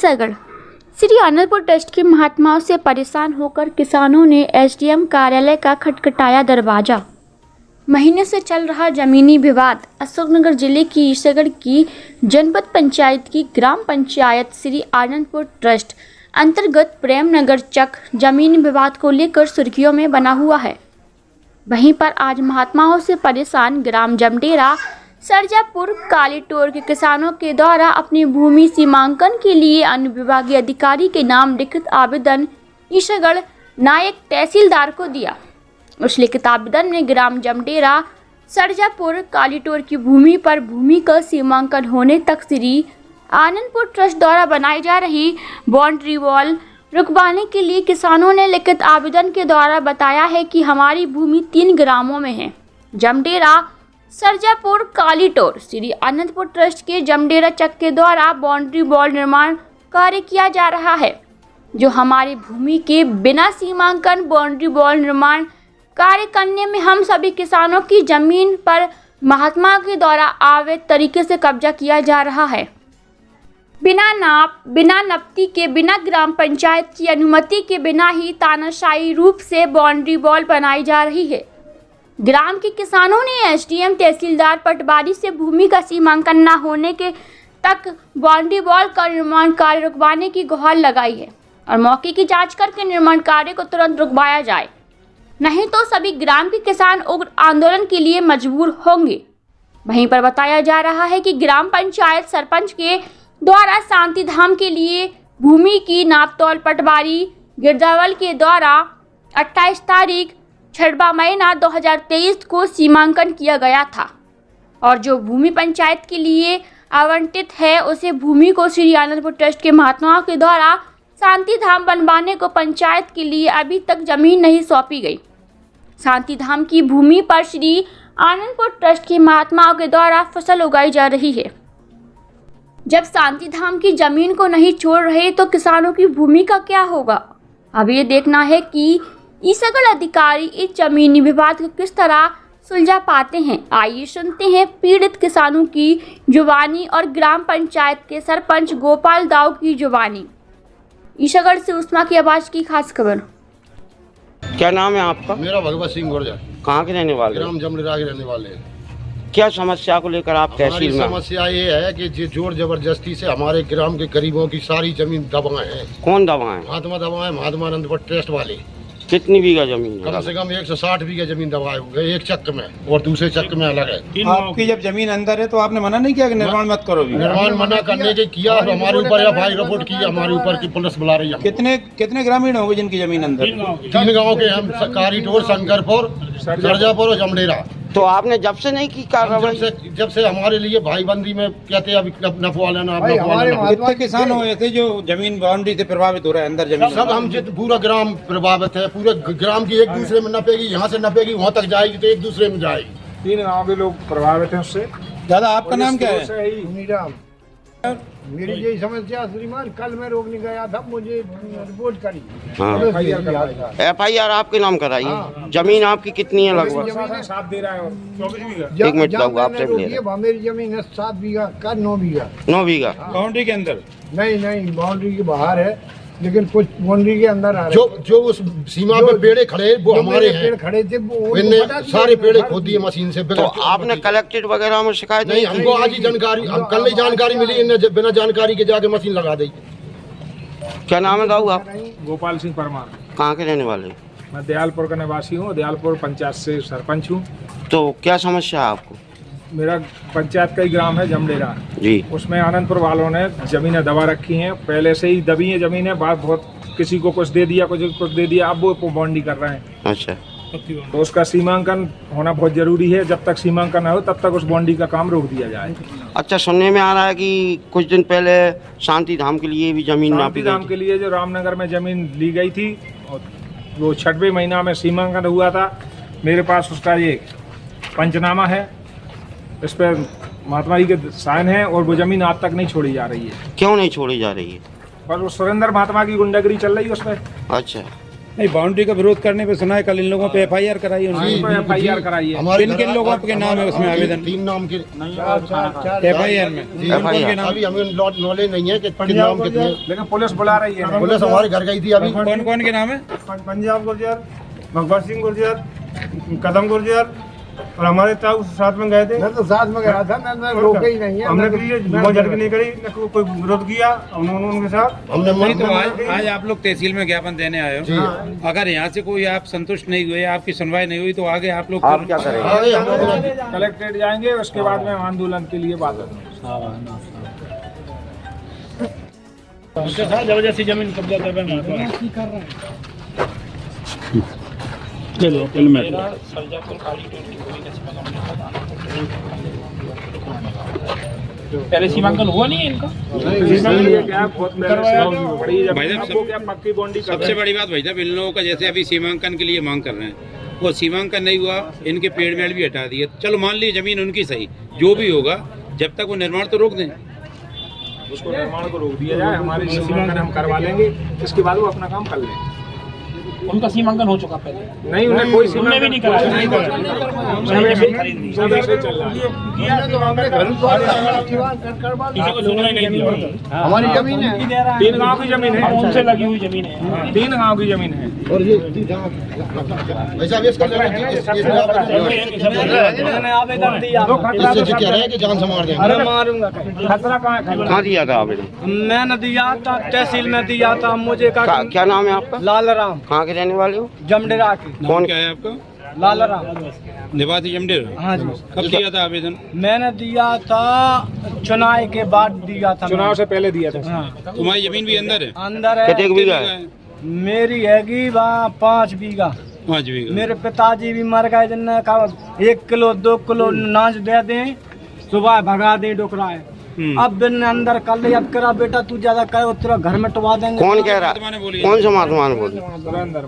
Isagarh Shri Anandpur trust की महात्माओं से परेशान होकर किसानों ने एसडीएम कार्यालय का खटखटाया दरवाजा। महीने से चल रहा जमीनी विवाद। अशोकनगर जिले की ईसागढ़ की जनपद पंचायत की ग्राम पंचायत श्री आनंदपुर ट्रस्ट अंतर्गत प्रेमनगर चक जमीनी विवाद को लेकर सुर्खियों में बना हुआ है। वहीं पर आज महात्माओं से परेशान ग्राम जमडेरा सरजापुर कालीटोर के किसानों के द्वारा अपनी भूमि सीमांकन के लिए अन्य विभागीय अधिकारी के नाम लिखित आवेदन ईसागढ़ नायक तहसीलदार को दिया। उस लिखित आवेदन में ग्राम जमडेरा सरजापुर कालीटोर की भूमि पर भूमि का सीमांकन होने तक श्री आनंदपुर ट्रस्ट द्वारा बनाई जा रही बाउंड्री वॉल रुकवाने के लिए किसानों ने लिखित आवेदन के द्वारा बताया है कि हमारी भूमि 3 ग्रामों में है। जमडेरा सरजापुर कालीटोर श्री आनंदपुर ट्रस्ट के जमडेरा चक के द्वारा बाउंड्री वॉल निर्माण कार्य किया जा रहा है, जो हमारी भूमि के बिना सीमांकन बाउंड्री वॉल निर्माण कार्य करने में हम सभी किसानों की जमीन पर महात्मा के द्वारा अवैध तरीके से कब्जा किया जा रहा है। बिना नाप, बिना नपती के, बिना ग्राम पंचायत की अनुमति के बिना ही तानाशाही रूप से बाउंड्री वॉल बनाई जा रही है। ग्राम के किसानों ने एसडीएम तहसीलदार पटवारी से भूमि का सीमांकन न होने के तक बाउंड्री वॉल का निर्माण कार्य रुकवाने की गुहार लगाई है और मौके की जांच करके निर्माण कार्य को तुरंत रुकवाया जाए, नहीं तो सभी ग्राम के किसान उग्र आंदोलन के लिए मजबूर होंगे। वहीं पर बताया जा रहा है कि ग्राम पंचायत सरपंच के द्वारा शांति धाम के लिए भूमि की नापतोल पटवारी गिरजावल के द्वारा 28 तारीख 6वां महीना 2023 को सीमांकन किया गया था और जो भूमि पंचायत के लिए आवंटित है उसे भूमि को श्री आनंदपुर ट्रस्ट के महात्माओं के द्वारा शांति धाम बनवाने को पंचायत के लिए अभी तक जमीन नहीं सौंपी गई। शांति धाम की भूमि पर श्री आनंदपुर ट्रस्ट के महात्माओं के द्वारा फसल उगाई जा रही है। जब शांति धाम की जमीन को नहीं छोड़ रहे तो किसानों की भूमि का क्या होगा? अब ये देखना है कि ईसागढ़ अधिकारी इस जमीनी विवाद को किस तरह सुलझा पाते हैं। आइए सुनते हैं पीड़ित किसानों की जुबानी और ग्राम पंचायत के सरपंच गोपाल दाऊ की जुबानी। ईसागढ़ से उस्मा की आवाज की खास खबर। क्या नाम है आपका? मेरा भगवत सिंह गुर्जर। कहाँ के रहने वाले? ग्राम जमडेरा के रहने वाले हैं। क्या समस्या को लेकर आप तहसील में? समस्या ये है कि जोर जबरदस्ती से हमारे ग्राम के गरीबों की सारी जमीन दबाए हैं। कौन दबाए? महात्मा दबाए, महात्मा आनंदपुर ट्रस्ट वाले। कितनी बीघा जमीन है? कम से कम 160 बीघा जमीन दबाए हुए, एक चक्र में और दूसरे चक्र में अलग है। आपकी जब जमीन अंदर है तो आपने मना नहीं किया कि निर्माण मत करो? निर्माण मना करने के किया, हमारे ऊपर एफआईआर रिपोर्ट की, हमारे ऊपर की पुलिस बुला रही है। कितने ग्रामीण होंगे जिनकी जमीन अंदर? 3 गाँव के हम, कालीटोर, शंकरपुर, सरजापुर और जमडेरा। तो आपने जब से नहीं की कार्रवाई? जब से हमारे लिए भाईबंदी में कहते हैं अभी नफवा लेना। कितने किसान हुए थे जो जमीन बाउंड्री से प्रभावित हो रहे हैं अंदर जमीन? सब हम पूरा ग्राम प्रभावित है। पूरे ग्राम की एक दूसरे में नपेगी, यहाँ से नपेगी वहाँ तक जाएगी तो एक दूसरे में जाएगी। 3 गाँव के लोग प्रभावित हैं उससे। दादा आपका नाम क्या है? मेरी यही समस्या श्रीमान, कल मैं रोकने गया था, मुझे रिपोर्ट करी। एफआईआर आपके नाम कराई। जमीन आपकी कितनी है लगभग? 7 दे रहा है और 24 बीघा। 1 मिनट लगभग आपसे भी ले रहा हूं। मेरी जमीन है 7 बीघा का 9 बीघा। 9 बीघा बाउंड्री के अंदर? नहीं, बाउंड्री के बाहर है, लेकिन कुछ बाउंड्री के अंदर आ रहे। जो उस सीमा पे पेड़े खड़े वो हमारे हैं। पेड़ खड़े थे, इनने सारे पेड़े खोद दिए मशीन से। तो आपने कलेक्टेड वगैरह में शिकायत नहीं? हमको आज ही जानकारी, कल ही जानकारी मिली, इनने बिना जानकारी के जाके मशीन लगा दी। क्या नाम है दाऊ आप? गोपाल सिंह परमार। कहाँ के रहने वाले? मैं दयालपुर का निवासी हूँ, दयालपुर पंचायत से सरपंच हूँ। तो क्या समस्या है आपको? मेरा पंचायत का ही ग्राम है जमडेरा जी, उसमें आनंदपुर वालों ने जमीनें दबा रखी हैं, पहले से ही दबी हैं जमीनें। बात बहुत, किसी को कुछ दे दिया, कुछ दे दिया, अब वो बाउंड्री कर रहे हैं। अच्छा, तो उसका सीमांकन होना बहुत जरूरी है। जब तक सीमांकन न हो तब तक उस बाउंड्री का काम रोक दिया जाए। अच्छा, सुनने में आ रहा है कि कुछ दिन पहले शांति धाम के लिए भी जमीन नापी गई। शांति धाम के लिए जो रामनगर में जमीन ली गई थी, और वो 6वें महीना में सीमांकन हुआ था। मेरे पास उसका ये पंचनामा है, इस पर महात्मा जी के साइन है और वो जमीन आज तक नहीं छोड़ी जा रही है। क्यों नहीं छोड़ी जा रही है? पर वो सुरेंद्र महात्मा की गुंडागिरी चल रही है उसमें। अच्छा, नहीं, बाउंड्री का विरोध करने पे सुना है कल इन लोगों पे FIR कराई उन्होंने। FIR कराई है। हमारे किन किन लोगों के नाम है उसमें आवेदन? 3 नाम के FIR में कौन कौन के नाम? अभी हमें नॉलेज नहीं है कि किन नाम कितने, लेकिन पुलिस बुला रही है। पुलिस हमारे घर गई थी अभी। कौन कौन के नाम है? पंजाब गुर्जर, भगवत सिंह गुर्जर, कदम गुर्जर और हमारे ताऊ साथ में गए थे। मैं तो साथ में गया था, मैं रोका ही नहीं है। हमने झटके नहीं करी, न कोई विरोध किया उन्होंने उनके साथ। हमने नहीं तो आज आप लोग तहसील में ज्ञापन देने आए जी। हो, अगर यहाँ से कोई आप संतुष्ट नहीं हुए, आपकी सुनवाई नहीं हुई तो आगे आप लोग आप क्या करेंगे? आगे हम लोग कलेक्ट्रेट जाएंगे, उसके बाद में आंदोलन के लिए बात जबरदस्ती जमीन कब्जा कर रहे हैं। पहले सीमांकन हुआ नहीं है इनका। भाई साहब, पक्की बॉन्डी सबसे बड़ी बात भाई साहब, इन लोगों का जैसे अभी सीमांकन के लिए मांग कर रहे हैं, वो सीमांकन नहीं हुआ, इनके पेड़ वेड़ भी हटा दिए। चलो मान लीजिए जमीन उनकी सही, जो भी होगा, जब तक वो निर्माण तो रोक दें। उसको निर्माण को रोक दिया जाए, हमारी सीमांकन हम करवा लेंगे, इसके बाद वो अपना काम कर लेंगे। उनका सीमांकन हो चुका पहले, नहीं, उन्हें कोई सीमांकन भी नहीं कराया। नहीं कराया। सब ऐसे चल रहा है। किसी को सुनवाई नहीं दी। हमारी जमीन है, 3 गांव की जमीन है, उनसे लगी हुई जमीन है। 3 गांव की जमीन है। और ये वैसा भी इसका उन्होंने आवेदन दिया, इससे कह रहे हैं कि जान संवार देंगे। अरे मारूंगा। खतरा कहाँ दिया था आवेदन? मैंने दिया था, तहसील में दिया था। मुझे क्या नाम है आपका? लाल राम, कहाँ के रहने वाले हो? जमडेरा की। कौन? क्या है आपका? लाल राम, निवासी जमडेर। हाँ जी। कब दिया था आवेदन? मैंने दिया था चुनाव के बाद दिया था। चुनाव से पहले दिया था। हाँ। तुम्हारी जमीन भी अंदर है? अंदर है। कितने बीघा है? मेरी हैगी वहाँ 5 बीघा। 5 बीघा। मेरे पिताजी भी मर गए, जिनने कहा 1 किलो 2 किलो नाच दे दें, सुबह भगा दें डोकराए। अब दिन अंदर कर ले, अब करा बेटा तू ज्यादा करे तेरा घर में टवा देंगे। कौन कह रहा? कौन सा महात्मा ने बोली?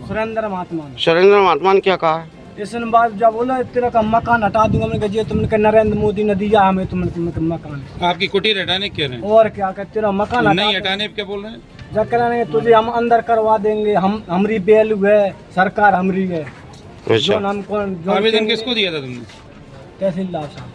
सुरेंद्र महात्मा ने। सुरेंद्र महात्मा ने क्या कहा है? इसने बाद जब बोला तेरा का मकान हटा दूंगा, मैंने कहा जी तुमने कहा नरेंद्र मोदी ने दिया हमें, तुमने मकान। आपकी कुटीर हटाने कह रहे हैं? और क्या कहते तेरा मकान नहीं हटाने क्या बोल रहे हैं? जकरा नहीं तुझे हम अंदर करवा देंगे, हम हमारी बेलू है, सरकार हमारी है। अच्छा, हम कौन आवेदन किसको दिया था तुमने? तहसीलदार साहब।